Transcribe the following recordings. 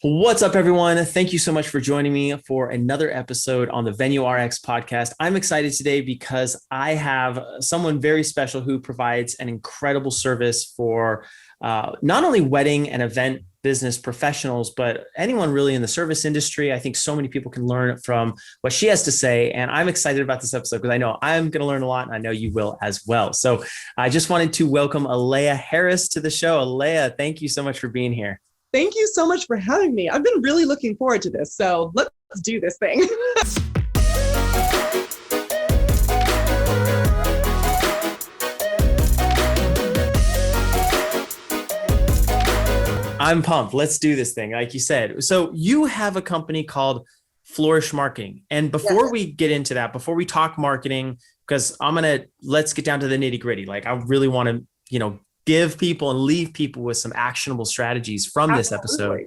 What's up, everyone? Thank you so much for joining me for another episode on the Venue RX podcast. I'm excited today because I have someone very special who provides an incredible service for not only wedding and event business professionals, but anyone really in the service industry. I think so many people can learn from what she has to say. And I'm excited about this episode because I know I'm going to learn a lot and I know you will as well. So I just wanted to welcome Alea Harris to the show. Alea, thank you so much for being here. Thank you so much for having me. I've been really looking forward to this. So let's do this thing. I'm pumped. Let's do this thing. Like you said, so you have a company called Flourish Marketing. And before we get into that, before we talk marketing, because let's get down to the nitty gritty. Like I really want to, give people and leave people with some actionable strategies from this episode.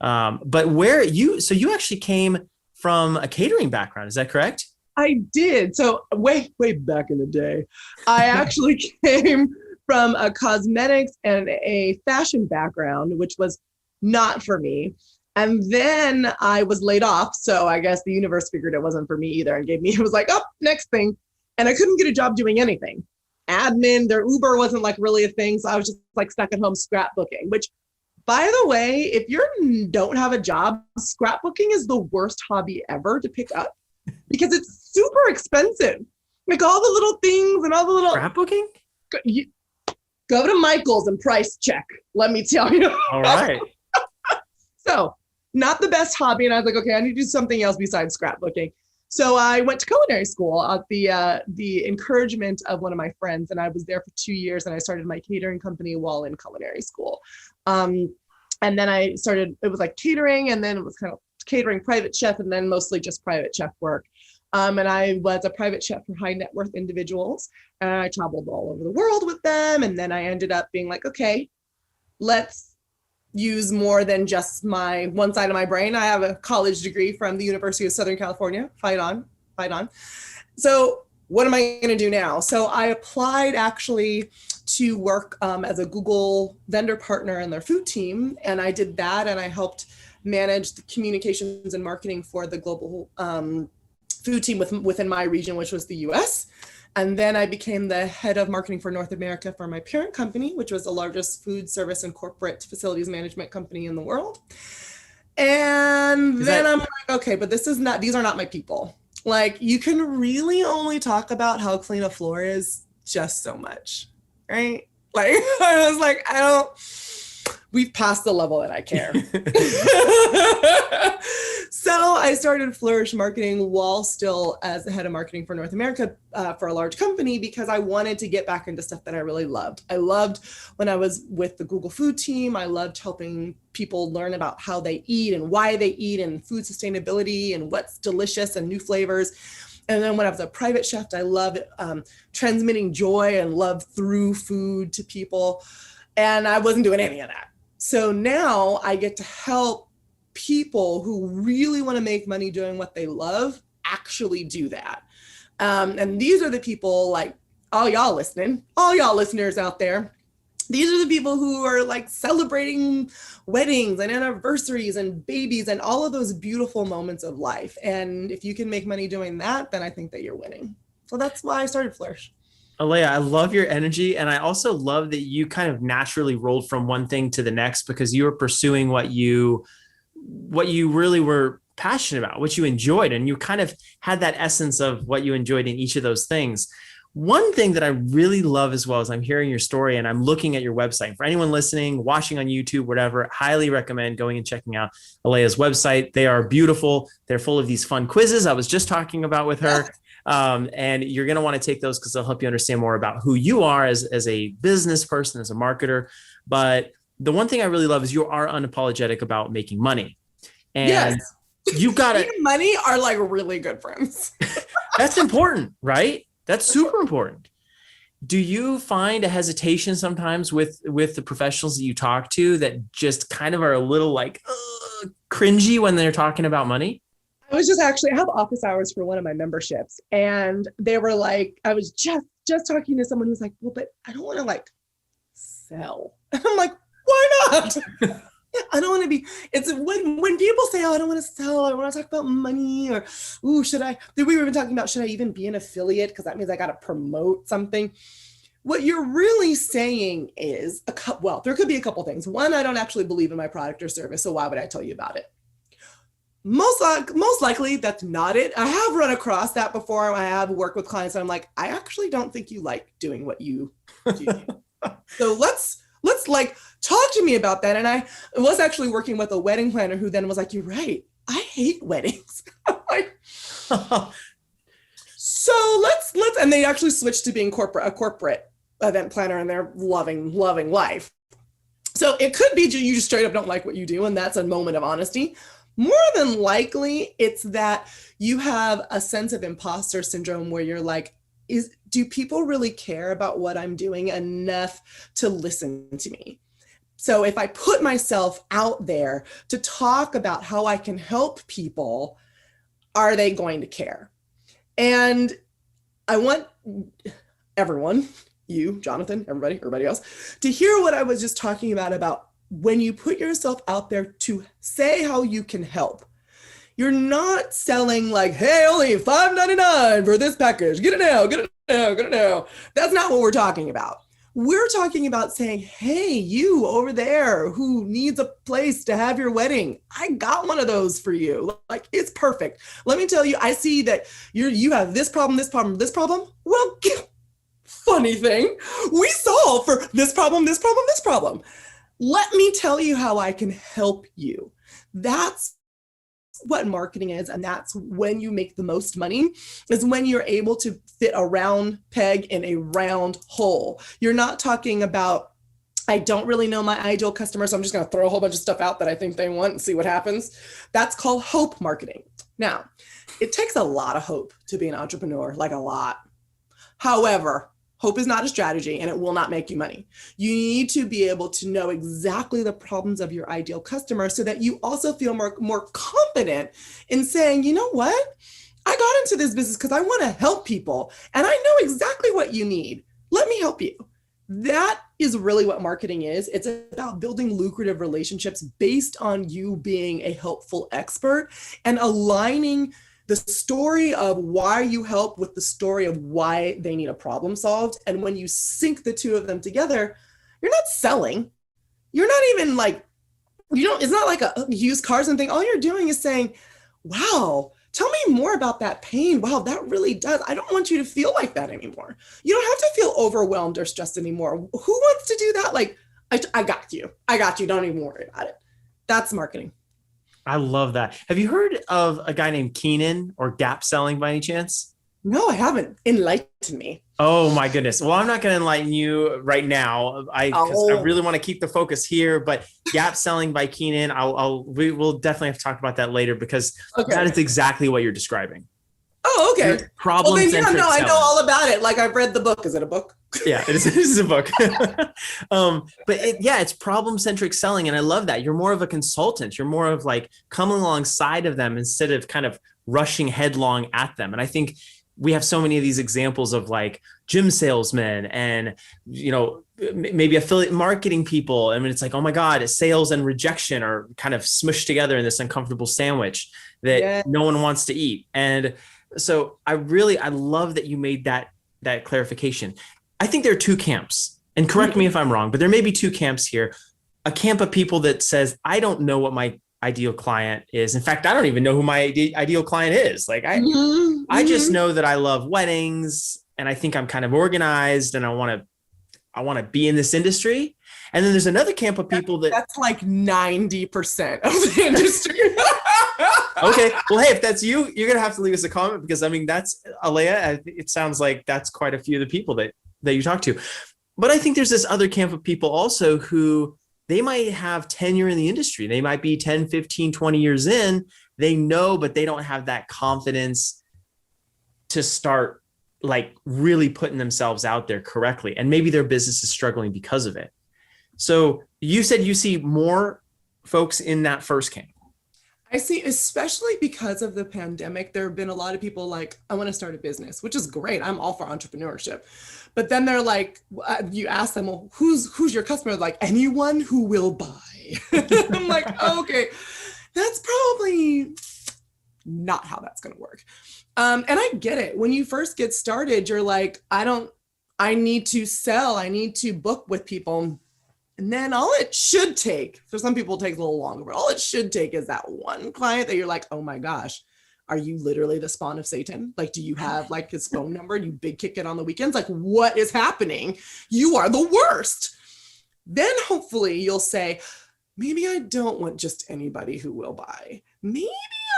But you actually came from a catering background. Is that correct? I did. So way back in the day, I actually came from a cosmetics and a fashion background, which was not for me. And then I was laid off. So I guess the universe figured it wasn't for me either and it was like, oh, next thing. And I couldn't get a job doing anything. Admin, their Uber wasn't like really a thing. So I was just like stuck at home scrapbooking, which by the way, if you don't have a job, scrapbooking is the worst hobby ever to pick up because it's super expensive. Like all the little things and all the little scrapbooking. Go to Michael's and price check. Let me tell you. All right. So not the best hobby. And I was like, okay, I need to do something else besides scrapbooking. So I went to culinary school at the encouragement of one of my friends, and I was there for 2 years, and I started my catering company while in culinary school. And then it was like catering, and then it was kind of catering private chef, and then mostly just private chef work. And I was a private chef for high net worth individuals, and I traveled all over the world with them. And then I ended up being like, okay, let's use more than just my one side of my brain. I have a college degree from the University of Southern California. Fight on. So what am I going to do now? So I applied actually to work as a Google vendor partner in their food team. And I did that. And I helped manage the communications and marketing for the global food team within my region, which was the US. And then I became the head of marketing for North America for my parent company, which was the largest food service and corporate facilities management company in the world. And I'm like, okay, but these are not my people. Like you can really only talk about how clean a floor is just so much, right? Like I was like, we've passed the level that I care. So I started Flourish Marketing while still as the head of marketing for North America for a large company because I wanted to get back into stuff that I really loved. I loved when I was with the Google food team. I loved helping people learn about how they eat and why they eat and food sustainability and what's delicious and new flavors. And then when I was a private chef, I loved transmitting joy and love through food to people. And I wasn't doing any of that. So now I get to help people who really want to make money doing what they love actually do that. And these are the people like all y'all listeners out there. These are the people who are like celebrating weddings and anniversaries and babies and all of those beautiful moments of life. And if you can make money doing that, then I think that you're winning. So that's why I started Flourish. Alea, I love your energy. And I also love that you kind of naturally rolled from one thing to the next because you were pursuing what you really were passionate about, what you enjoyed. And you kind of had that essence of what you enjoyed in each of those things. One thing that I really love as well as I'm hearing your story and I'm looking at your website. For anyone listening, watching on YouTube, whatever, highly recommend going and checking out Alea's website. They are beautiful. They're full of these fun quizzes I was just talking about with her. And you're going to want to take those because they'll help you understand more about who you are as a business person, as a marketer. But the one thing I really love is you are unapologetic about making money. And yes. You got to money are like really good friends. That's important, right? That's super important. Do you find a hesitation sometimes with the professionals that you talk to that just kind of are a little like cringy when they're talking about money? I have office hours for one of my memberships, and they were like, I was just talking to someone who's like, well, but I don't want to like sell. And I'm like, why not? I don't want to be, it's when people say, oh, I don't want to sell, I want to talk about money, or, ooh, we were even talking about, should I even be an affiliate? Because that means I got to promote something. What you're really saying is, well, there could be a couple things. One, I don't actually believe in my product or service, so why would I tell you about it? Most likely that's not it. I have run across that before. I have worked with clients and I'm like, I actually don't think you like doing what you do. So let's like talk to me about that. And I was actually working with a wedding planner who then was like, you're right, I hate weddings. I'm like, so let's, and they actually switched to being a corporate event planner, and they're loving life. So it could be you just straight up don't like what you do, and that's a moment of honesty. More than likely, it's that you have a sense of imposter syndrome where you're like, do people really care about what I'm doing enough to listen to me? So if I put myself out there to talk about how I can help people, are they going to care? And I want everyone, you, Jonathan, everybody else, to hear what I was just talking about when you put yourself out there to say how you can help. You're not selling like, hey, only $5.99 for this package. Get it now, get it now, get it now. That's not what we're talking about. We're talking about saying, hey, you over there who needs a place to have your wedding, I got one of those for you. Like, it's perfect. Let me tell you, I see that you have this problem, this problem, this problem. Well, funny thing, we solve for this problem, this problem, this problem. Let me tell you how I can help you. That's what marketing is, and that's when you make the most money, is when you're able to fit a round peg in a round hole. You're not talking about, I don't really know my ideal customer, so I'm just going to throw a whole bunch of stuff out that I think they want and see what happens. That's called hope marketing. Now, it takes a lot of hope to be an entrepreneur, like a lot. However, hope is not a strategy, and it will not make you money. You need to be able to know exactly the problems of your ideal customer so that you also feel more confident in saying, you know what? I got into this business because I want to help people, and I know exactly what you need. Let me help you. That is really what marketing is. It's about building lucrative relationships based on you being a helpful expert and aligning the story of why you help with the story of why they need a problem solved. And when you sync the two of them together, you're not selling. You're not even like, it's not like a used cars and thing. All you're doing is saying, wow, tell me more about that pain. Wow, that really does. I don't want you to feel like that anymore. You don't have to feel overwhelmed or stressed anymore. Who wants to do that? Like, I got you. I got you. Don't even worry about it. That's marketing. I love that. Have you heard of a guy named Keenan or gap selling by any chance? No, I haven't. Enlighten me. Oh my goodness. Well, I'm not going to enlighten you right now. Because I really want to keep the focus here, but gap selling by Keenan, we will definitely have to talk about that later because that is exactly what you're describing. Oh, okay. Problem-centric I know all about it. Like, I've read the book. Is it a book? Yeah, it is a book. But it's problem-centric selling. And I love that. You're more of a consultant. You're more of like coming alongside of them instead of kind of rushing headlong at them. And I think we have so many of these examples of like gym salesmen and, maybe affiliate marketing people. I mean, it's like, oh my God, sales and rejection are kind of smushed together in this uncomfortable sandwich that no one wants to eat. And so I love that you made that clarification. I think there are two camps, and correct me if I'm wrong, but there may be two camps here. A camp of people that says, I don't know what my ideal client is. In fact, I don't even know who my ideal client is. Like I just know that I love weddings and I think I'm kind of organized and I want to be in this industry. And then there's another camp of people that's like 90% of the industry. Okay. Well, hey, if that's you, you're going to have to leave us a comment because I mean, that's Alea. It sounds like that's quite a few of the people that you talk to. But I think there's this other camp of people also who they might have tenure in the industry. They might be 10, 15, 20 years in. They know, but they don't have that confidence to start like really putting themselves out there correctly. And maybe their business is struggling because of it. So you said you see more folks in that first camp. I see, especially because of the pandemic, there have been a lot of people like, I want to start a business, which is great. I'm all for entrepreneurship. But then they're like, you ask them, well, who's your customer? Like, anyone who will buy. me. I'm like, okay, that's probably not how that's going to work. And I get it. When you first get started, you're like, I need to sell, I need to book with people. And then all it should take, for some people it takes a little longer, but all it should take is that one client that you're like, oh my gosh, are you literally the spawn of Satan? Like, do you have like his phone number and you big kick it on the weekends? Like, what is happening? You are the worst. Then hopefully you'll say, maybe I don't want just anybody who will buy. Maybe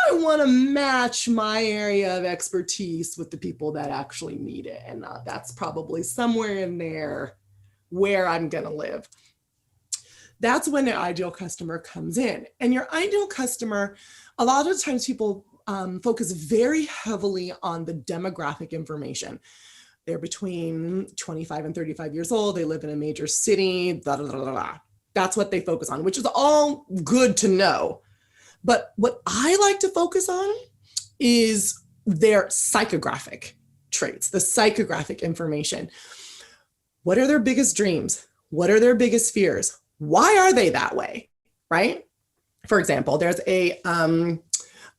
I want to match my area of expertise with the people that actually need it. And that's probably somewhere in there where I'm going to live. That's when your ideal customer comes in. And your ideal customer, a lot of times people focus very heavily on the demographic information. They're between 25 and 35 years old. They live in a major city, blah, blah, blah, blah. That's what they focus on, which is all good to know. But what I like to focus on is their psychographic traits, the psychographic information. What are their biggest dreams? What are their biggest fears? Why are they that way, right? For example, there's a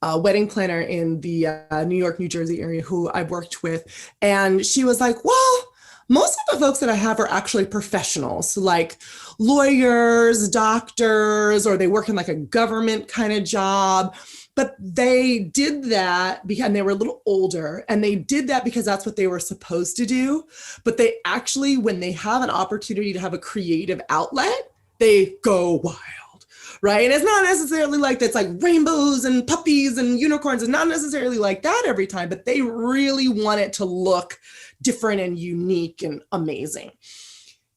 wedding planner in the New York, New Jersey area who I've worked with. And she was like, well, most of the folks that I have are actually professionals, like lawyers, doctors, or they work in like a government kind of job. But they did that because, and they were a little older, and they did that because that's what they were supposed to do. But they actually, when they have an opportunity to have a creative outlet, they go wild, right? And it's not necessarily like that's like rainbows and puppies and unicorns. It's not necessarily like that every time, but they really want it to look different and unique and amazing.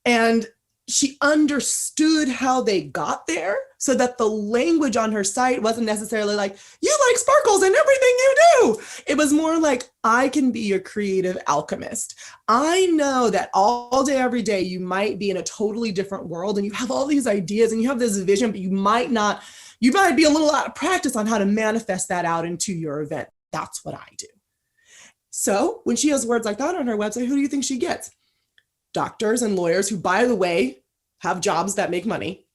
And she understood how they got there so that the language on her site wasn't necessarily like, you like sparkles in everything you do. It was more like, I can be your creative alchemist. I know that all day, every day, you might be in a totally different world and you have all these ideas and you have this vision, but you might be a little out of practice on how to manifest that out into your event. That's what I do. So when she has words like that on her website, who do you think she gets? Doctors and lawyers who, by the way, have jobs that make money,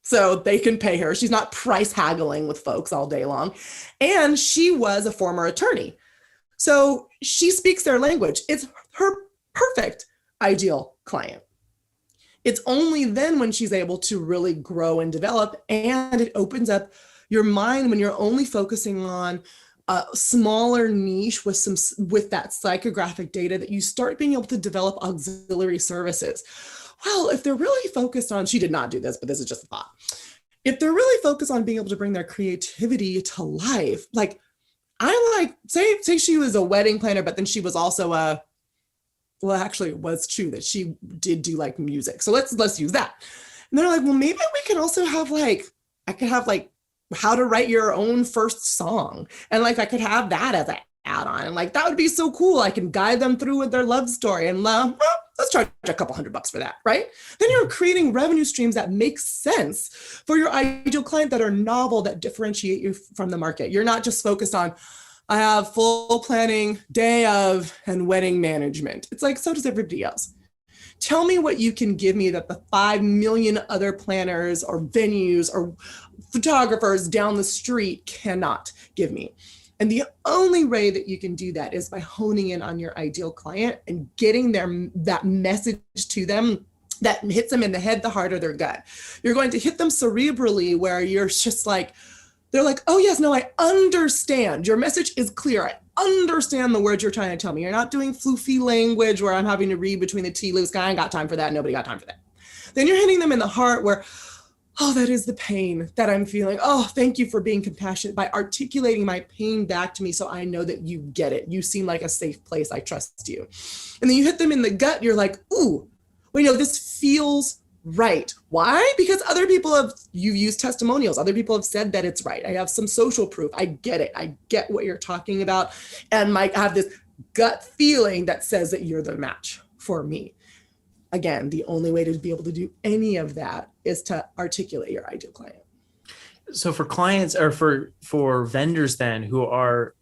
so they can pay her. She's not price haggling with folks all day long. And she was a former attorney. So she speaks their language. It's her perfect ideal client. It's only then when she's able to really grow and develop, and it opens up your mind when you're only focusing on a smaller niche with that psychographic data, that you start being able to develop auxiliary services. Well, if they're really focused on, she did not do this, but this is just a thought. If they're really focused on being able to bring their creativity to life, like say she was a wedding planner, but then she was also actually it was true that she did do like music. So let's use that. And they're like, well, maybe we can also have I could have how to write your own first song. And I could have that as an add-on. And that would be so cool. I can guide them through with their love story. And let's charge a couple $100 for that, right? Then you're creating revenue streams that make sense for your ideal client, that are novel, that differentiate you from the market. You're not just focused on, I have full planning, day of, and wedding management. It's so does everybody else. Tell me what you can give me that the 5 million other planners or venues or photographers down the street cannot give me. And the only way that you can do that is by honing in on your ideal client and getting that message to them that hits them in the head, the heart, or their gut. You're going to hit them cerebrally, where you're just they're like, oh yes, no, I understand. Your message is clear. I understand the words you're trying to tell me. You're not doing floofy language where I'm having to read between the tea leaves. I ain't got time for that. Nobody got time for that. Then you're hitting them in the heart where, oh, that is the pain that I'm feeling. Oh, thank you for being compassionate by articulating my pain back to me, so I know that you get it. You seem like a safe place. I trust you. And then you hit them in the gut. You're like, ooh, well, this feels right. Why? Because you've used testimonials. Other people have said that it's right. I have some social proof. I get it. I get what you're talking about. And I have this gut feeling that says that you're the match for me. Again, the only way to be able to do any of that is to articulate your ideal client. So for clients, or for vendors then who are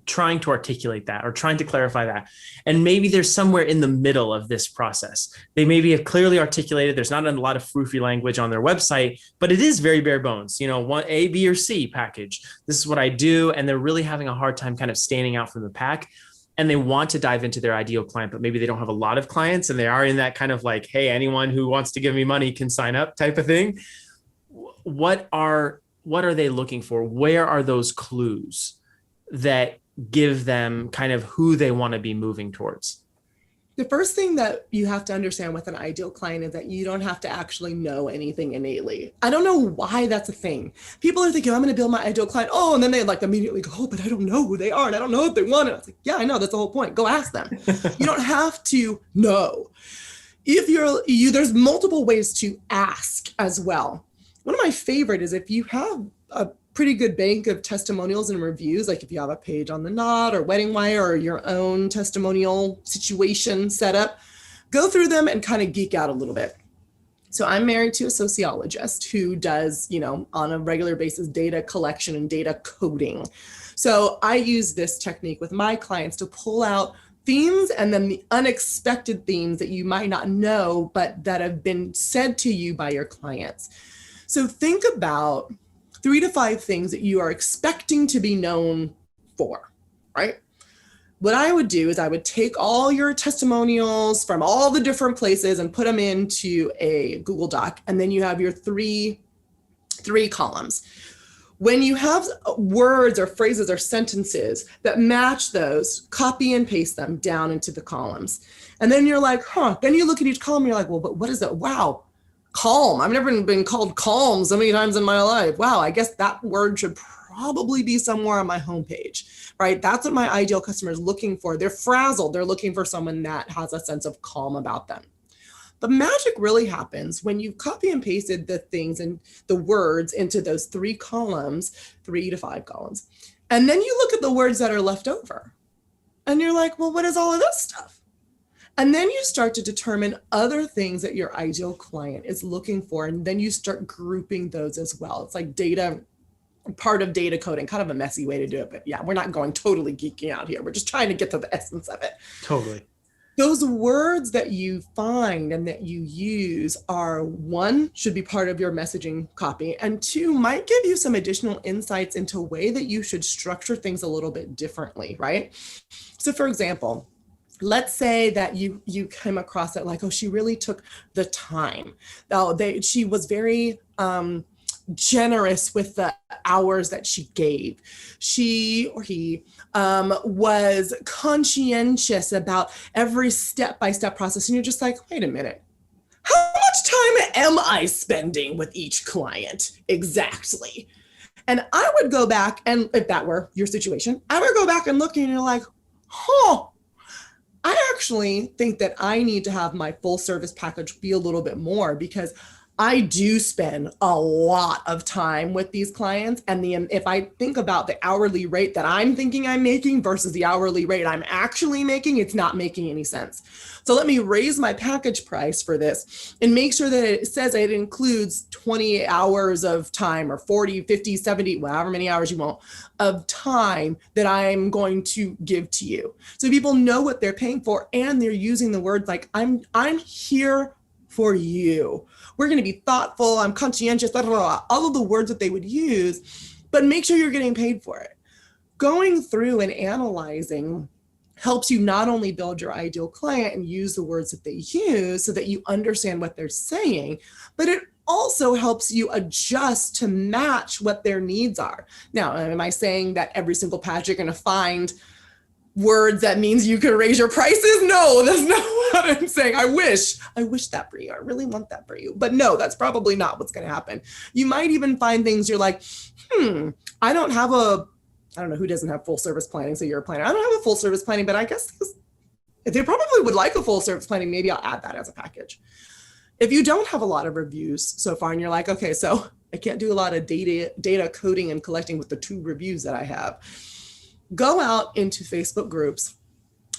trying to articulate that or trying to clarify that. And maybe there's somewhere in the middle of this process. They maybe have clearly articulated, there's not a lot of froofy language on their website, but it is very bare bones, one A, B, or C package. This is what I do. And they're really having a hard time kind of standing out from the pack. And they want to dive into their ideal client, but maybe they don't have a lot of clients and they are in that kind of like, hey, anyone who wants to give me money can sign up type of thing. What are they looking for? Where are those clues that give them kind of who they want to be moving towards? The first thing that you have to understand with an ideal client is that you don't have to actually know anything innately. I don't know why that's a thing. People are thinking, I'm going to build my ideal client. Oh, and then they like immediately go, oh, but I don't know who they are. And I don't know what they want. And I was like, yeah, I know. That's the whole point. Go ask them. You don't have to know. If there's multiple ways to ask as well. One of my favorite is if you have a pretty good bank of testimonials and reviews, like if you have a page on the Knot or Wedding Wire or your own testimonial situation set up, go through them and kind of geek out a little bit. So I'm married to a sociologist who does, on a regular basis, data collection and data coding. So I use this technique with my clients to pull out themes and then the unexpected themes that you might not know, but that have been said to you by your clients. So think about 3 to 5 things that you are expecting to be known for, right? What I would do is I would take all your testimonials from all the different places and put them into a Google Doc. And then you have your three columns. When you have words or phrases or sentences that match those, copy and paste them down into the columns. And then you're like, then you look at each column and you're like, well, but what is that? Wow. Calm. I've never been called calm so many times in my life. Wow, I guess that word should probably be somewhere on my homepage, right? That's what my ideal customer is looking for. They're frazzled. They're looking for someone that has a sense of calm about them. The magic really happens when you copy and pasted the things and the words into those 3 columns, 3 to 5 columns. And then you look at the words that are left over and you're like, well, what is all of this stuff? And then you start to determine other things that your ideal client is looking for. And then you start grouping those as well. It's like part of data coding, kind of a messy way to do it. But yeah, we're not going totally geeking out here. We're just trying to get to the essence of it. Totally. Those words that you find and that you use are 1, should be part of your messaging copy, and 2, might give you some additional insights into a way that you should structure things a little bit differently, right? So for example, let's say that you came across it like, oh, she really took the time. She was very generous with the hours that she gave. She or he was conscientious about every step-by-step process. And you're just like, wait a minute. How much time am I spending with each client exactly? And I would go back, and if that were your situation, I would go back and look and you're like, I actually think that I need to have my full service package be a little bit more, because I do spend a lot of time with these clients. And if I think about the hourly rate that I'm thinking I'm making versus the hourly rate I'm actually making, it's not making any sense. So let me raise my package price for this and make sure that it says it includes 20 hours of time, or 40, 50, 70, however many hours you want of time that I'm going to give to you. So people know what they're paying for, and they're using the words like, I'm here for you. We're going to be thoughtful. I'm conscientious, blah, blah, blah, all of the words that they would use, but make sure you're getting paid for it. Going through and analyzing helps you not only build your ideal client and use the words that they use so that you understand what they're saying, but it also helps you adjust to match what their needs are. Now, am I saying that every single patch you're going to find words that means you can raise your prices? No, that's not what I'm saying. I wish that for you. I really want that for you. But no, that's probably not what's going to happen. You might even find things you're like, I don't know who doesn't have full service planning. So you're a planner. I don't have a full service planning, but I guess if they probably would like a full service planning, maybe I'll add that as a package. If you don't have a lot of reviews so far and you're like, okay, so I can't do a lot of data coding and collecting with the 2 reviews that I have, go out into Facebook groups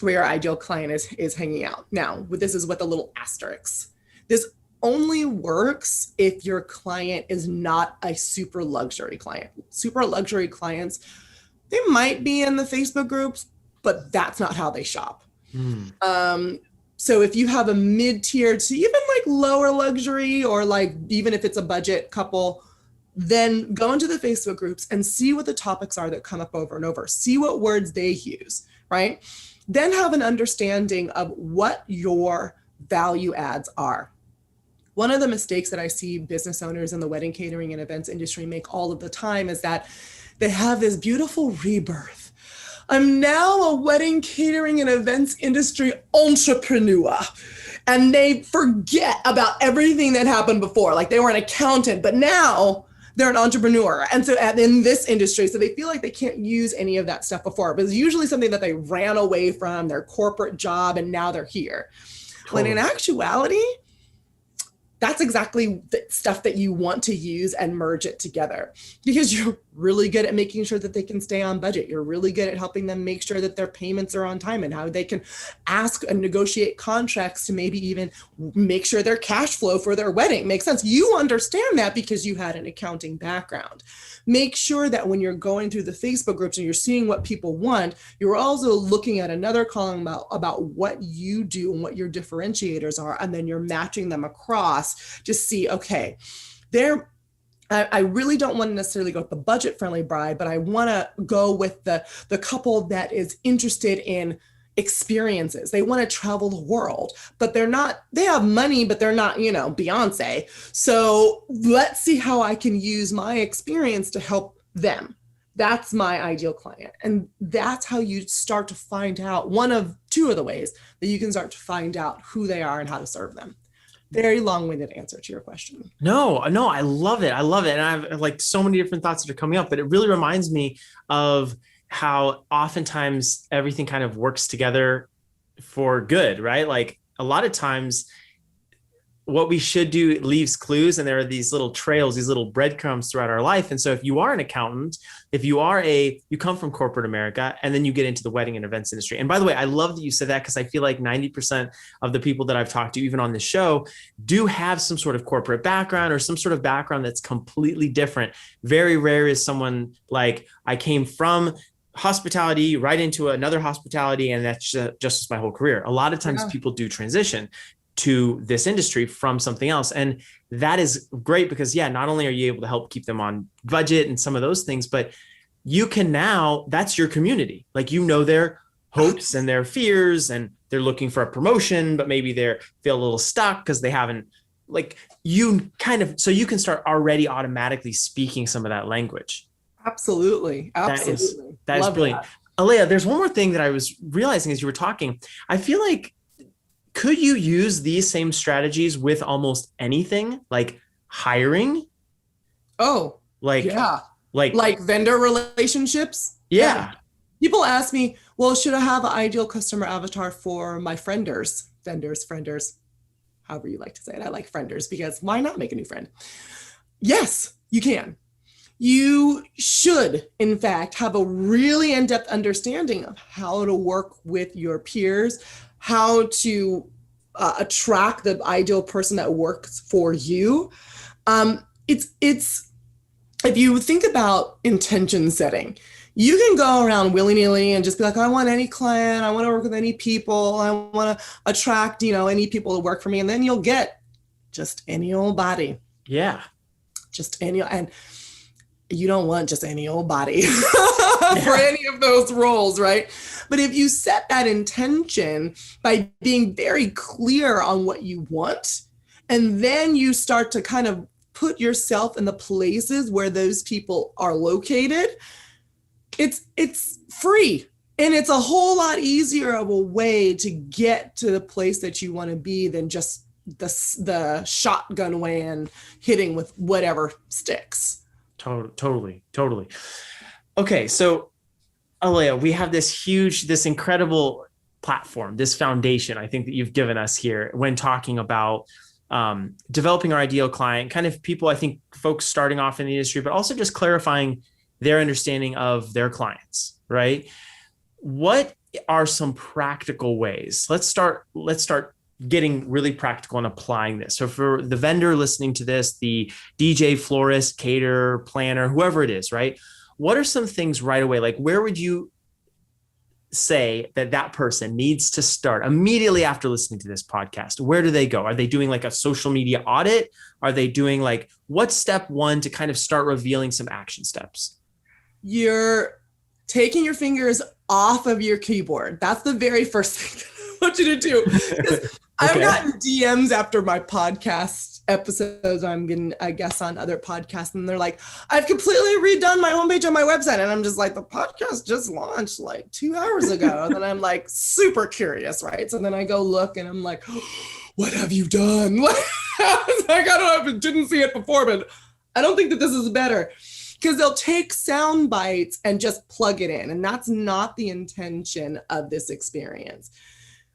where your ideal client is hanging out. Now, this is with a little asterisk. This only works if your client is not a super luxury client. Super luxury clients They might be in the Facebook groups, but that's not how they shop. Hmm. So if you have a mid-tiered, so even like lower luxury, or like even if it's a budget couple, then go into the Facebook groups and see what the topics are that come up over and over. See what words they use, right? Then have an understanding of what your value adds are. One of the mistakes that I see business owners in the wedding catering and events industry make all of the time is that they have this beautiful rebirth. I'm now a wedding catering and events industry entrepreneur. And they forget about everything that happened before. Like they were an accountant, but now they're an entrepreneur. And so in this industry, so they feel like they can't use any of that stuff before, but it's usually something that they ran away from their corporate job and now they're here. When in actuality, that's exactly the stuff that you want to use and merge it together, because you're really good at making sure that they can stay on budget. You're really good at helping them make sure that their payments are on time and how they can ask and negotiate contracts to maybe even make sure their cash flow for their wedding makes sense. You understand that because you had an accounting background. Make sure that when you're going through the Facebook groups and you're seeing what people want, you're also looking at another column about what you do and what your differentiators are, and then you're matching them across to see, okay, I really don't want to necessarily go with the budget-friendly bride, but I want to go with the couple that is interested in experiences. They want to travel the world, but they have money, but they're not, Beyonce. So let's see how I can use my experience to help them. That's my ideal client. And that's how you start to find out, one of two of the ways that you can start to find out who they are and how to serve them. Very long-winded answer to your question. No, I love it. I love it. And I have like so many different thoughts that are coming up, but it really reminds me of how oftentimes everything kind of works together for good, right? Like a lot of times what we should do leaves clues, and there are these little trails, these little breadcrumbs throughout our life. And so if you are an accountant, if you come from corporate America and then you get into the wedding and events industry. And by the way, I love that you said that, because I feel like 90% of the people that I've talked to, even on the show, do have some sort of corporate background or some sort of background that's completely different. Very rare is someone like, I came from hospitality right into another hospitality, and that's just my whole career. A lot of times people do transition to this industry from something else. And that is great because, not only are you able to help keep them on budget and some of those things, but you can now, that's your community. Like, their hopes and their fears, and they're looking for a promotion, but maybe they feel a little stuck because they haven't, so you can start already automatically speaking some of that language. Absolutely. That is brilliant. Alea, there's one more thing that I was realizing as you were talking. I feel like, could you use these same strategies with almost anything, like hiring? Oh, like vendor relationships. Yeah. People ask me, well, should I have an ideal customer avatar for my vendors, however you like to say it. I like frienders because why not make a new friend? Yes, you can. You should, in fact, have a really in-depth understanding of how to work with your peers, how to attract the ideal person that works for you. It's if you think about intention setting, you can go around willy-nilly and just be like, I want any client, I want to work with any people, I want to attract, any people to work for me, and then you'll get just any old body. Yeah. Just any, and you don't want just any old body for any of those roles, right? But if you set that intention by being very clear on what you want, and then you start to kind of put yourself in the places where those people are located, it's free. And it's a whole lot easier of a way to get to the place that you want to be than just the shotgun way and hitting with whatever sticks. Totally. Okay, so Alea, we have this incredible platform, this foundation, I think, that you've given us here when talking about developing our ideal client, kind of people, I think folks starting off in the industry, but also just clarifying their understanding of their clients, right? What are some practical ways? Let's start getting really practical and applying this. So for the vendor listening to this, the DJ, florist, caterer, planner, whoever it is, right? what are some things right away? Like, where would you say that that person needs to start immediately after listening to this podcast? Where do they go? Are they doing like a social media audit? Are they doing like, what's step one to kind of start revealing some action steps? You're taking your fingers off of your keyboard. That's the very first thing I want you to do. Because I've gotten DMs after my podcast episodes. I'm getting, I guess, on other podcasts, and they're like, I've completely redone my homepage on my website. And I'm just like, the podcast just launched like 2 hours ago. And then I'm like super curious, right? So then I go look and I'm like, what have you done? I don't know if I didn't see it before, but I don't think that this is better. Because they'll take sound bites and just plug it in. And that's not the intention of this experience.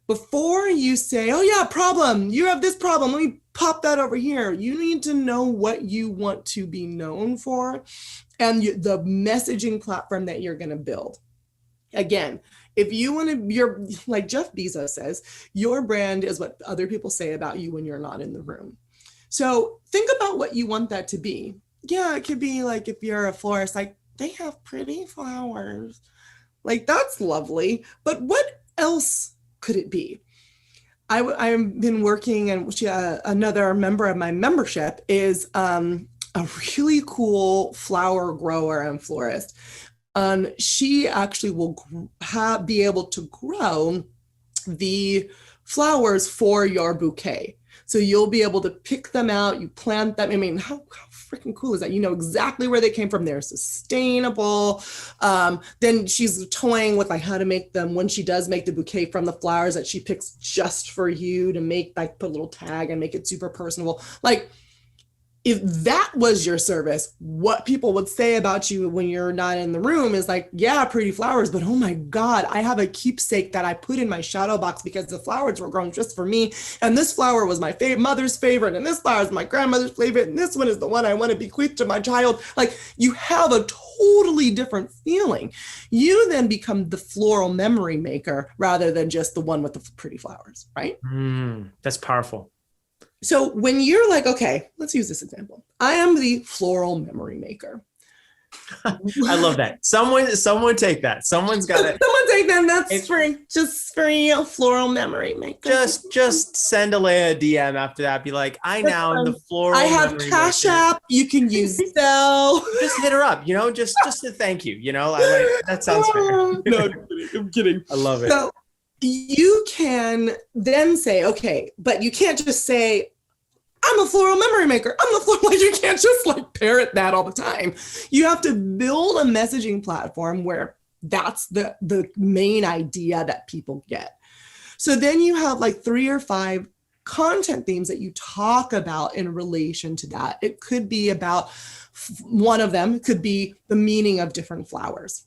Before you say, oh yeah, problem, you have this problem, let me pop that over here. You need to know what you want to be known for and the messaging platform that you're going to build. Again, if you want to, you're like Jeff Bezos says, your brand is what other people say about you when you're not in the room. So think about what you want that to be. Yeah, it could be like, if you're a florist, like they have pretty flowers. Like that's lovely. But what else could it be? I've been working, and another member of my membership is a really cool flower grower and florist. She actually will be able to grow the flowers for your bouquet. So you'll be able to pick them out, you plant them. I mean, how freaking cool is that? You know exactly where they came from. They're sustainable. Then she's toying with like how to make them when she does make the bouquet from the flowers that she picks just for you to make, like put a little tag and make it super personable. Like if that was your service, what people would say about you when you're not in the room is like, yeah, pretty flowers, but oh my God, I have a keepsake that I put in my shadow box because the flowers were grown just for me. And this flower was my mother's favorite. And this flower is my grandmother's favorite. And this one is the one I want to bequeath to my child. Like you have a totally different feeling. You then become the floral memory maker rather than just the one with the pretty flowers, right? That's powerful. So when you're like, okay, let's use this example. I am the floral memory maker. I love that. Someone take that. Someone take that. That's just for you, floral memory maker. Just send Alea a DM after that. Be like, I now am the floral. I have Cash App. You can use Zelle. Just hit her up. You know, just to thank you. You know, I like that sounds fair. No, I'm kidding. I love it. So you can then say, okay, but you can't just say, I'm a floral memory maker. I'm the floral, like you can't just like parrot that all the time. You have to build a messaging platform where that's the main idea that people get. So then you have like 3 or 5 content themes that you talk about in relation to that. It could be about, one of them could be the meaning of different flowers.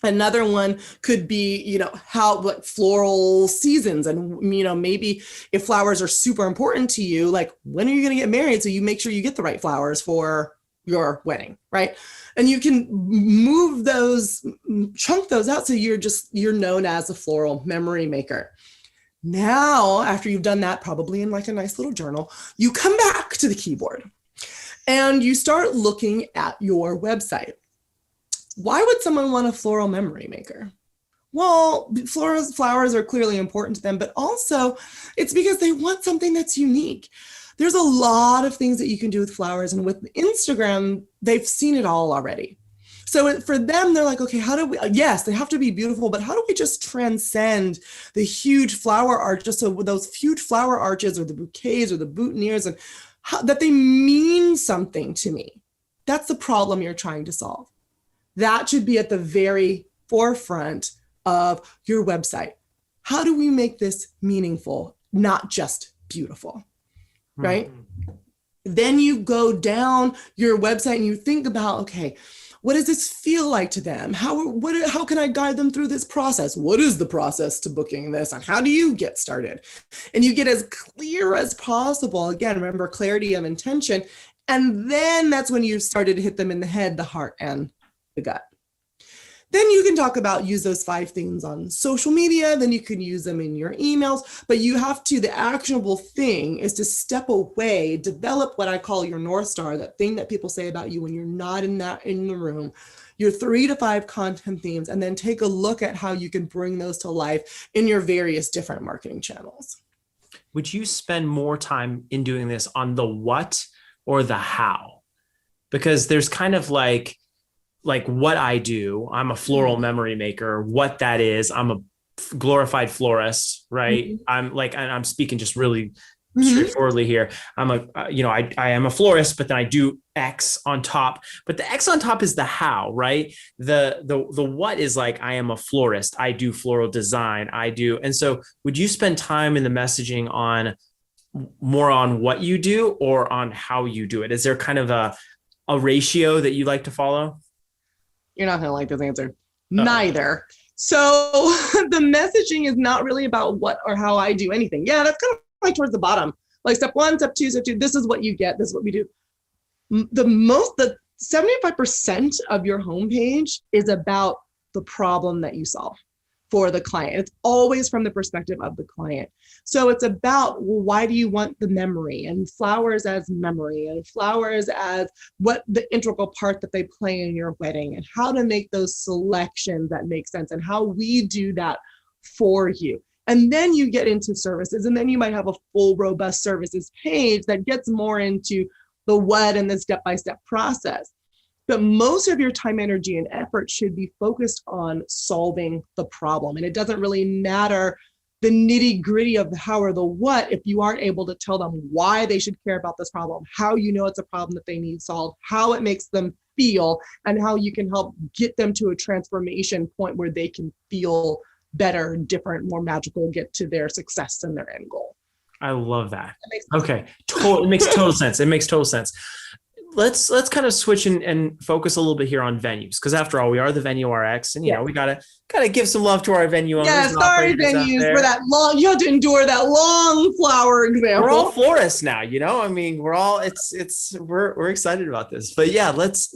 Another one could be, you know, how like floral seasons, and, you know, maybe if flowers are super important to you, like when are you going to get married? So you make sure you get the right flowers for your wedding, right? And you can move those, chunk those out. So you're known as a floral memory maker. Now, after you've done that, probably in like a nice little journal, you come back to the keyboard and you start looking at your website. Why would someone want a floral memory maker? Well, flowers are clearly important to them, but also it's because they want something that's unique. There's a lot of things that you can do with flowers, and with Instagram, they've seen it all already. So for them, they're like, okay, how do we, yes, they have to be beautiful, but how do we just transcend the huge flower arch, just so with those huge flower arches or the bouquets or the boutonnieres, and that they mean something to me? That's the problem you're trying to solve. That should be at the very forefront of your website. How do we make this meaningful, not just beautiful, right? Then you go down your website and you think about, okay, what does this feel like to them? How can I guide them through this process? What is the process to booking this? And how do you get started? And you get as clear as possible. Again, remember, clarity of intention. And then that's when you started to hit them in the head, the heart, and the gut. Then you can talk about, use those 5 things on social media, then you can use them in your emails, but you have to, the actionable thing is to step away, develop what I call your North Star, that thing that people say about you when you're not in the room. your 3 to 5 content themes, and then take a look at how you can bring those to life in your various different marketing channels. Would you spend more time in doing this on the what or the how? Because there's kind of like what I do. I'm a floral memory maker. What that is, I'm a glorified florist, right? I'm speaking just really straightforwardly here. I am a florist, but then I do X on top. But the X on top is the how, right? The what is like, I am a florist. I do floral design. And so would you spend time in the messaging on more on what you do or on how you do it? Is there kind of a ratio that you like to follow? You're not going to like this answer. Neither. So the messaging is not really about what or how I do anything. Yeah, that's kind of like towards the bottom. Like step 1, step 2, this is what you get. This is what we do. The 75% of your homepage is about the problem that you solve for the client. It's always from the perspective of the client. So it's about, well, why do you want the memory, and flowers as memory, and flowers as what the integral part that they play in your wedding, and how to make those selections that make sense, and how we do that for you. And then you get into services, and then you might have a full robust services page that gets more into the what and the step-by-step process. But most of your time, energy, and effort should be focused on solving the problem. And it doesn't really matter the nitty-gritty of the how or the what if you aren't able to tell them why they should care about this problem, how you know it's a problem that they need solved, how it makes them feel, and how you can help get them to a transformation point where they can feel better, different, more magical, get to their success and their end goal. I love that. Okay. It makes total sense. It makes total sense. Let's kind of switch and focus a little bit here on venues, because after all, we are the Venue RX, and we gotta give some love to our venue owners. Yeah, sorry venues for that long. You have to endure that long flower example. We're all florists now, I mean, we're all we're excited about this. But yeah, let's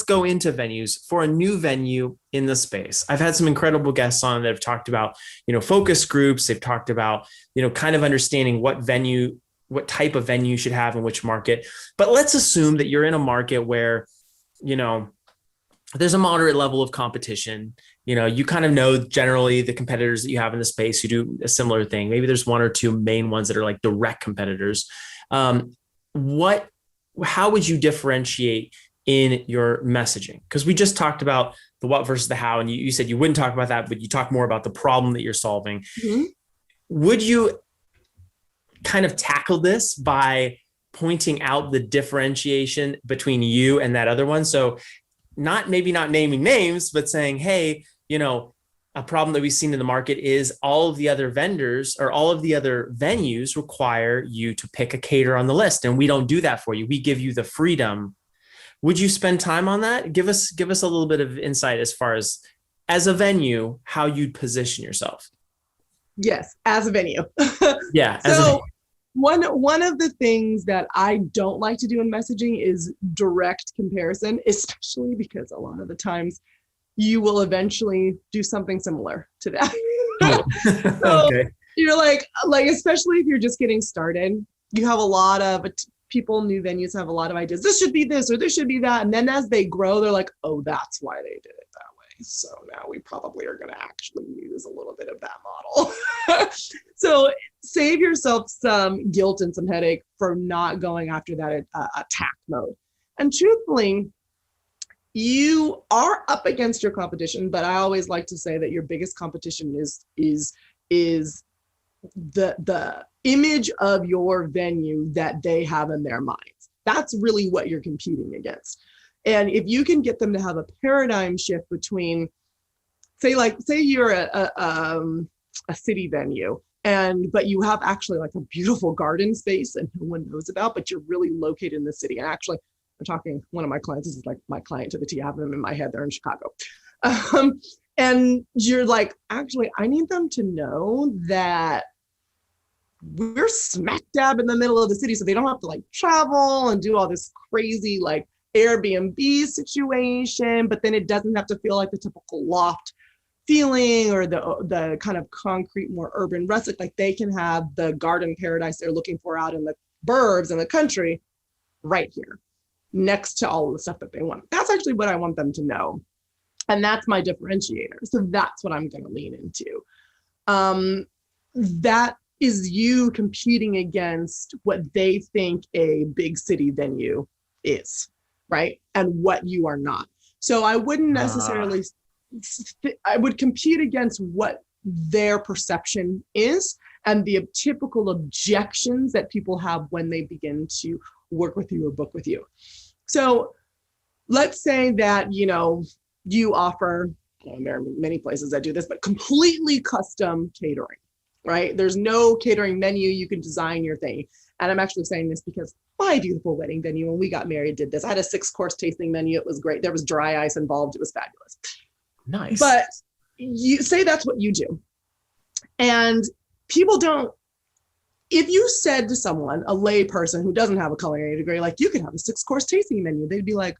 go into venues for a new venue in the space. I've had some incredible guests on that have talked about focus groups. They've talked about kind of understanding what type of venue you should have in which market. But let's assume that you're in a market where, there's a moderate level of competition. You kind of know generally the competitors that you have in the space who do a similar thing. Maybe there's 1 or 2 main ones that are like direct competitors. How would you differentiate in your messaging? Because we just talked about the what versus the how, and you said you wouldn't talk about that, but you talk more about the problem that you're solving. Mm-hmm. Would you kind of tackle this by pointing out the differentiation between you and that other one? So maybe not naming names, but saying, hey, a problem that we've seen in the market is all of the other vendors or all of the other venues require you to pick a caterer on the list, and we don't do that for you. We give you the freedom. Would you spend time on that? Give us a little bit of insight as far as a venue, how you'd position yourself. Yes, as a venue. Yeah. So one of the things that I don't like to do in messaging is direct comparison, especially because a lot of the times you will eventually do something similar to that. So okay. You're like, especially if you're just getting started, you have a lot of people, new venues have a lot of ideas. This should be this, or this should be that. And then as they grow, they're like, oh, that's why they did it that way. So now we probably are going to actually use a little bit of that model. So save yourself some guilt and some headache for not going after that attack mode. And truthfully, you are up against your competition, but I always like to say that your biggest competition is the image of your venue that they have in their minds. That's really what you're competing against. And if you can get them to have a paradigm shift between, say you're a city venue, but you have actually like a beautiful garden space and no one knows about, but you're really located in the city. And actually, I'm talking, one of my clients, this is like my client to the T, I have them in my head, they're in Chicago. And you're like, actually, I need them to know that we're smack dab in the middle of the city, so they don't have to like travel and do all this crazy like Airbnb situation, but then it doesn't have to feel like the typical loft feeling or the kind of concrete, more urban rustic. Like they can have the garden paradise they're looking for out in the burbs in the country right here next to all of the stuff that they want. That's actually what I want them to know. And that's my differentiator. So that's what I'm going to lean into. That is you competing against what they think a big city venue is, right? And what you are not. So I wouldn't necessarily, I would compete against what their perception is and the typical objections that people have when they begin to work with you or book with you. So let's say that, you offer, there are many places that do this, but completely custom catering, right? There's no catering menu. You can design your thing. And I'm actually saying this because my beautiful wedding venue, when we got married, did this. I had a 6-course tasting menu. It was great. There was dry ice involved. It was fabulous. Nice. But you say that's what you do. And people don't, if you said to someone, a lay person who doesn't have a culinary degree, like, you can have a 6-course tasting menu, they'd be like,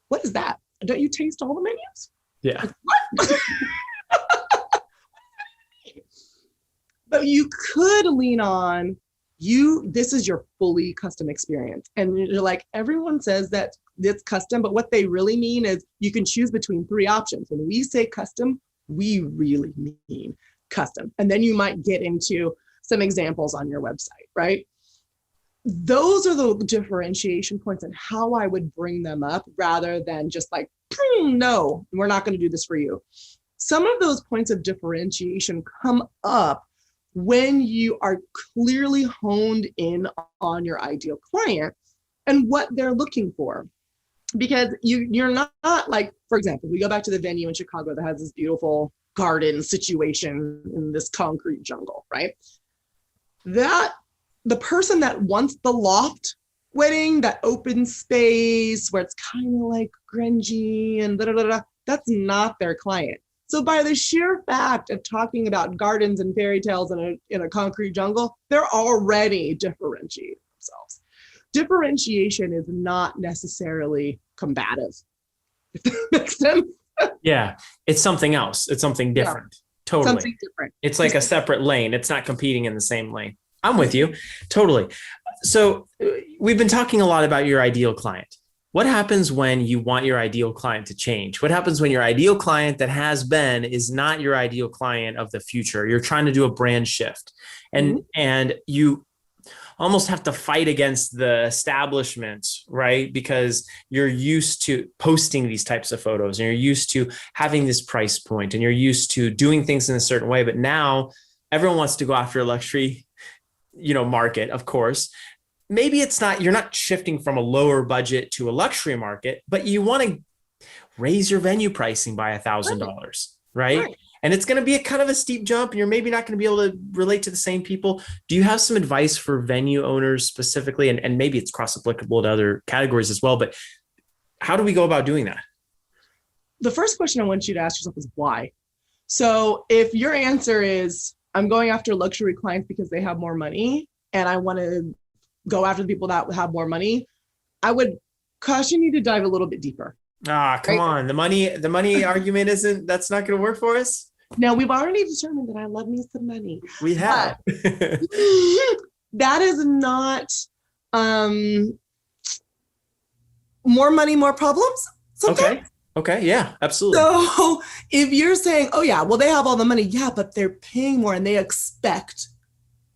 what is that? Don't you taste all the menus? Yeah. Like, what? But you could lean on this is your fully custom experience. And you're like, everyone says that it's custom, but what they really mean is you can choose between 3 options. When we say custom, we really mean custom. And then you might get into some examples on your website, right? Those are the differentiation points and how I would bring them up rather than just like, no, we're not going to do this for you. Some of those points of differentiation come up when you are clearly honed in on your ideal client and what they're looking for. Because you're not like, for example, we go back to the venue in Chicago that has this beautiful garden situation in this concrete jungle, right? That the person that wants the loft wedding, that open space where it's kind of like grungy and that's not their client. So by the sheer fact of talking about gardens and fairy tales in a concrete jungle, they're already differentiating themselves. Differentiation is not necessarily combative, if that makes sense. Yeah, it's something else. It's something different. Yeah, totally. Something different. It's like a separate lane. It's not competing in the same lane. I'm with you. Totally. So we've been talking a lot about your ideal client. What happens when you want your ideal client to change? What happens when your ideal client that has been is not your ideal client of the future? You're trying to do a brand shift and you almost have to fight against the establishment, right? Because you're used to posting these types of photos and you're used to having this price point and you're used to doing things in a certain way. But now everyone wants to go after a luxury, market, of course. Maybe you're not shifting from a lower budget to a luxury market, but you want to raise your venue pricing by $1,000, right? And it's going to be a kind of a steep jump and you're maybe not going to be able to relate to the same people. Do you have some advice for venue owners specifically? And maybe it's cross applicable to other categories as well, but how do we go about doing that? The first question I want you to ask yourself is why? So if your answer is, I'm going after luxury clients because they have more money and I want to go after the people that have more money, I would caution you to dive a little bit deeper. Come on. The money argument that's not going to work for us. No, we've already determined that I love me some money. We have. That is not more money, more problems. Sometimes. Okay. Yeah, absolutely. So if you're saying, oh yeah, well, they have all the money. Yeah, but they're paying more and they expect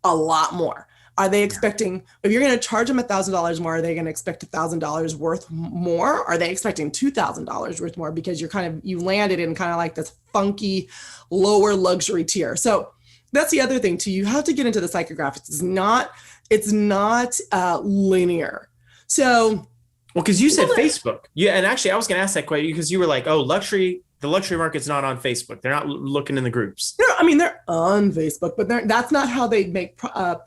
a lot more. Are they expecting, if you're going to charge them $1,000 more, are they going to expect $1,000 worth more? Are they expecting $2,000 worth more because you landed in kind of like this funky lower luxury tier? So that's the other thing too. You have to get into the psychographics. It's not linear. So, well, because you said Facebook. Yeah, and actually, I was going to ask that question because you were like, "Oh, the luxury market's not on Facebook. They're not looking in the groups." They're on Facebook, but that's not how they make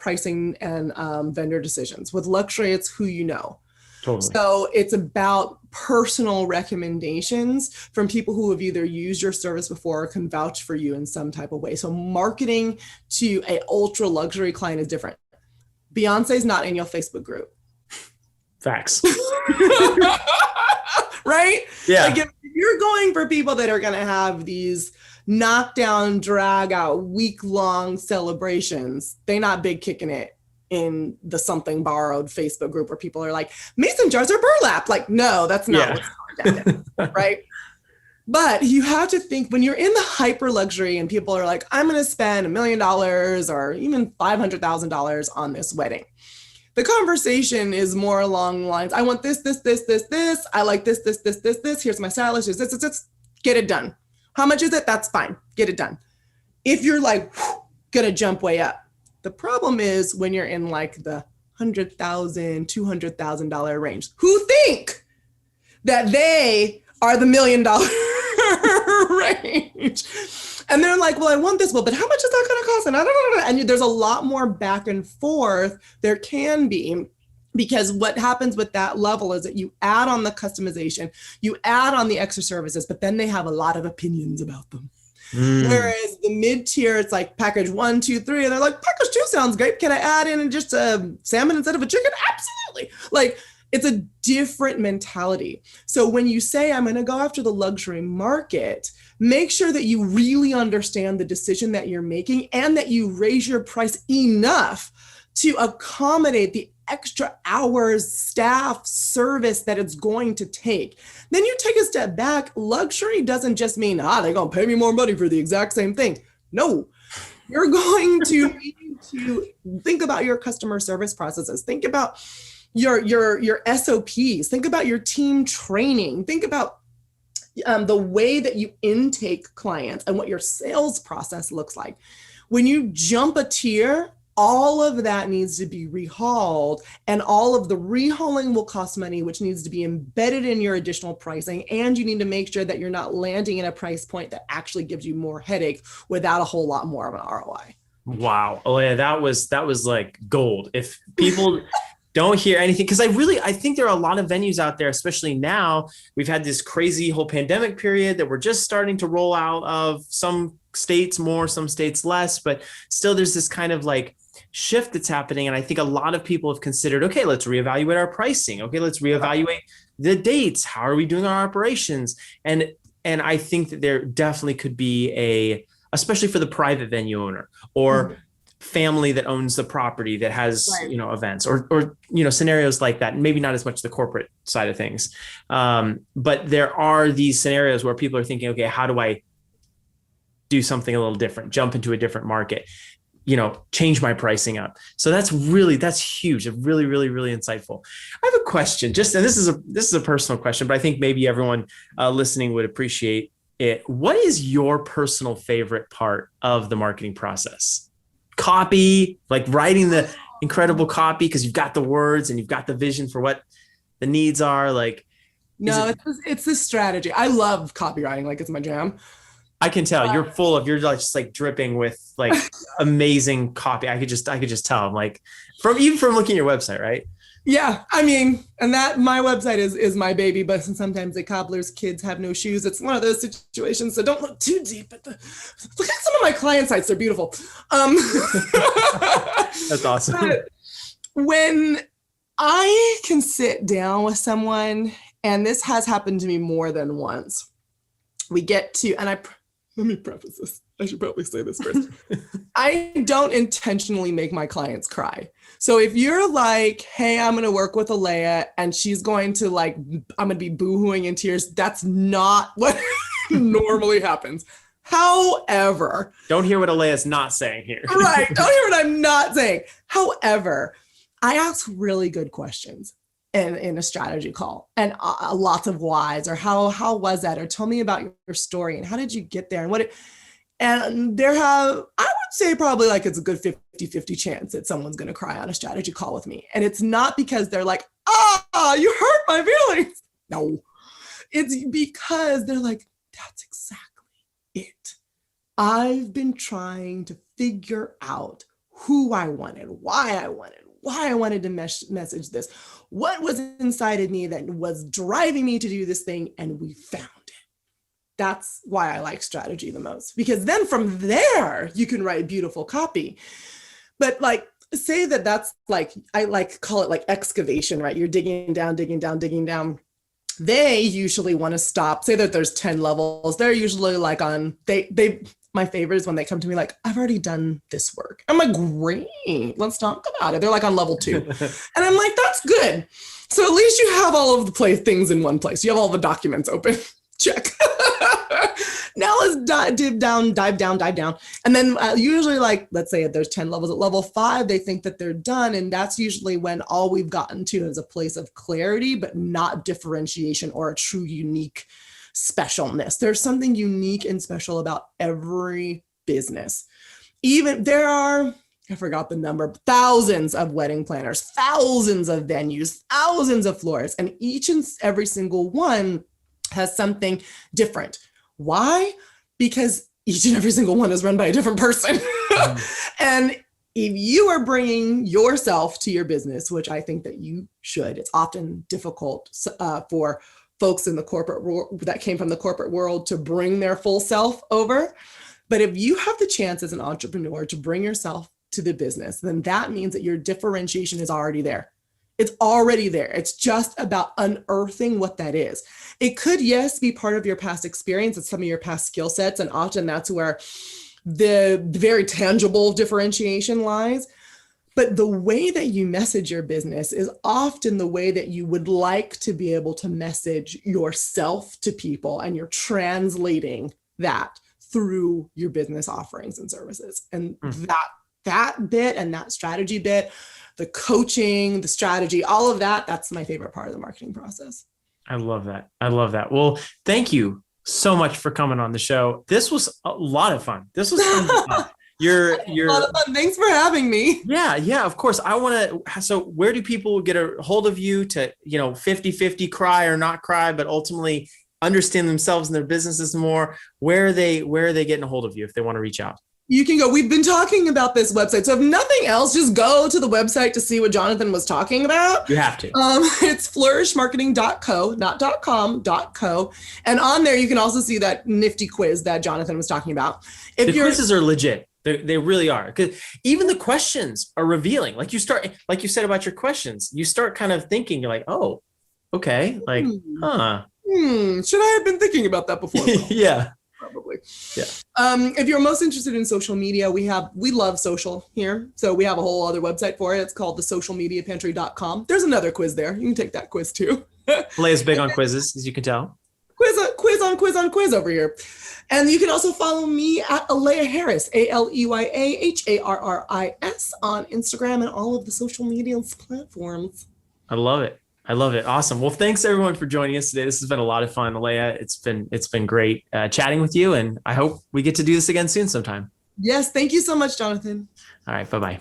pricing and vendor decisions. With luxury, it's who you know. Totally. So it's about personal recommendations from people who have either used your service before or can vouch for you in some type of way. So marketing to a ultra luxury client is different. Beyonce's not in your Facebook group. Facts. Right? Yeah. Like if you're going for people that are going to have these knockdown, drag out, week-long celebrations, they're not big kicking it in the something borrowed Facebook group where people are like, mason jars are burlap. Like, no, that's not what's going down. Right? But you have to think when you're in the hyper luxury and people are like, I'm going to spend $1 million or even $500,000 on this wedding. The conversation is more along the lines, I want this, this, this, this, this. I like this, this, this, this, this. Here's my stylist. Here's this. Get it done. How much is it? That's fine. Get it done. If you're like, going to jump way up. The problem is when you're in like the $100,000, $200,000 range, who think that they are the $1 million range. And they're like, well, I want this. Well, but how much is that going to cost? And I don't know. And there's a lot more back and forth. There can be, because what happens with that level is that you add on the customization, you add on the extra services, but then they have a lot of opinions about them. Whereas the mid-tier, it's like package 1, 2, 3, and they're like, package 2 sounds great. Can I add in just a salmon instead of a chicken? Absolutely. Like, it's a different mentality. So when you say, I'm going to go after the luxury market, make sure that you really understand the decision that you're making and that you raise your price enough to accommodate the extra hours, staff, service that it's going to take. Then you take a step back. Luxury doesn't just mean, they're going to pay me more money for the exact same thing. No, you're going to need to think about your customer service processes. Think about your SOPs. Think about your team training. Think about the way that you intake clients and what your sales process looks like. When you jump a tier, all of that needs to be rehauled, and all of the rehauling will cost money, which needs to be embedded in your additional pricing. And you need to make sure that you're not landing in a price point that actually gives you more headache without a whole lot more of an ROI. Wow. Oh yeah, that was like gold. If people don't hear anything, because I think there are a lot of venues out there, especially now. We've had this crazy whole pandemic period that we're just starting to roll out of, some states more, some states less, but still there's this kind of like shift that's happening. And I think a lot of people have considered, okay, let's reevaluate our pricing. Okay, let's reevaluate the dates. How are we doing our operations? And I think that there definitely could be especially for the private venue owner or family that owns the property that has, events or scenarios like that. Maybe not as much the corporate side of things. But there are these scenarios where people are thinking, okay, how do I do something a little different, jump into a different market, change my pricing up. So that's huge. Really, really, really insightful. I have a question, and this is a personal question, but I think maybe everyone listening would appreciate it. What is your personal favorite part of the marketing process? Copy, like writing the incredible copy because you've got the words and you've got the vision for what the needs are. Like, it's the strategy. I love copywriting. Like, it's my jam. I can tell you're just like dripping with like amazing copy. I could just tell. I'm like, from looking at your website, right? Yeah, I mean, and that my website is my baby, but sometimes the cobbler's kids have no shoes. It's one of those situations. So don't look too deep at look at some of my client sites. They're beautiful. That's awesome. But when I can sit down with someone, and this has happened to me more than once, we get to, and let me preface this. I should probably say this first. I don't intentionally make my clients cry. So if you're like, hey, I'm going to work with Alea and she's going to like, I'm going to be boohooing in tears, that's not what normally happens. However, don't hear what Alea's not saying here. Right. Don't hear what I'm not saying. However, I ask really good questions in a strategy call, and lots of whys, or how was that, or tell me about your story and how did you get there, and I would say probably like it's a good 50-50 chance that someone's going to cry on a strategy call with me. And it's not because they're like, you hurt my feelings. No, it's because they're like, that's exactly it. I've been trying to figure out who I wanted, why I wanted to message this, what was inside of me that was driving me to do this thing, and we found it. That's why I like strategy the most, because then from there you can write beautiful copy. But like, say that's like, I like call it like excavation, right? You're digging down. They usually want to stop, say that there's 10 levels. They're usually like my favorite is when they come to me like, I've already done this work. I'm like, great, let's talk about it. They're like on level 2. And I'm like, that's good. So at least you have all of the things in one place. You have all the documents open. Check. Now let's dive down. And then usually, like, let's say there's 10 levels. At level 5, they think that they're done. And that's usually when all we've gotten to is a place of clarity, but not differentiation or a true unique specialness. There's something unique and special about every business. Even there are, I forgot the number, thousands of wedding planners, thousands of venues, thousands of florists, and each and every single one has something different. Why? Because each and every single one is run by a different person. And if you are bringing yourself to your business, which I think that you should, it's often difficult for folks in the corporate world that came from the corporate world to bring their full self over. But if you have the chance as an entrepreneur to bring yourself to the business, then that means that your differentiation is already there. It's already there. It's just about unearthing what that is. It could, yes, be part of your past experience and some of your past skill sets. And often that's where the very tangible differentiation lies. But the way that you message your business is often the way that you would like to be able to message yourself to people, and you're translating that through your business offerings and services. And that bit and that strategy bit, the coaching, the strategy, all of that, that's my favorite part of the marketing process. I love that. I love that. Well, thank you so much for coming on the show. This was a lot of fun. This was fun. You're a lot of fun. Thanks for having me. Yeah, of course. I want to, so where do people get a hold of you to, 50-50 cry or not cry, but ultimately understand themselves and their businesses more? Where are they getting a hold of you if they want to reach out? You can go. We've been talking about this website. So if nothing else, just go to the website to see what Jonathan was talking about. You have to. It's flourishmarketing.co, not .com, .co. And on there, you can also see that nifty quiz that Jonathan was talking about. The quizzes are legit. They really are. Because even the questions are revealing. Like you said about your questions, you start kind of thinking, you're like, oh, okay. Like, should I have been thinking about that before? Yeah. Probably. Yeah. If you're most interested in social media, we love social here. So we have a whole other website for it. It's called thesocialmediapantry.com. There's another quiz there. You can take that quiz too. Leia's big on quizzes, as you can tell. Quiz over here. And you can also follow me at Leia Harris, ALEYAHARRIS on Instagram and all of the social media platforms. I love it. Awesome. Well, thanks everyone for joining us today. This has been a lot of fun. Leia, it's been great chatting with you, and I hope we get to do this again soon sometime. Yes. Thank you so much, Jonathan. All right. Bye-bye.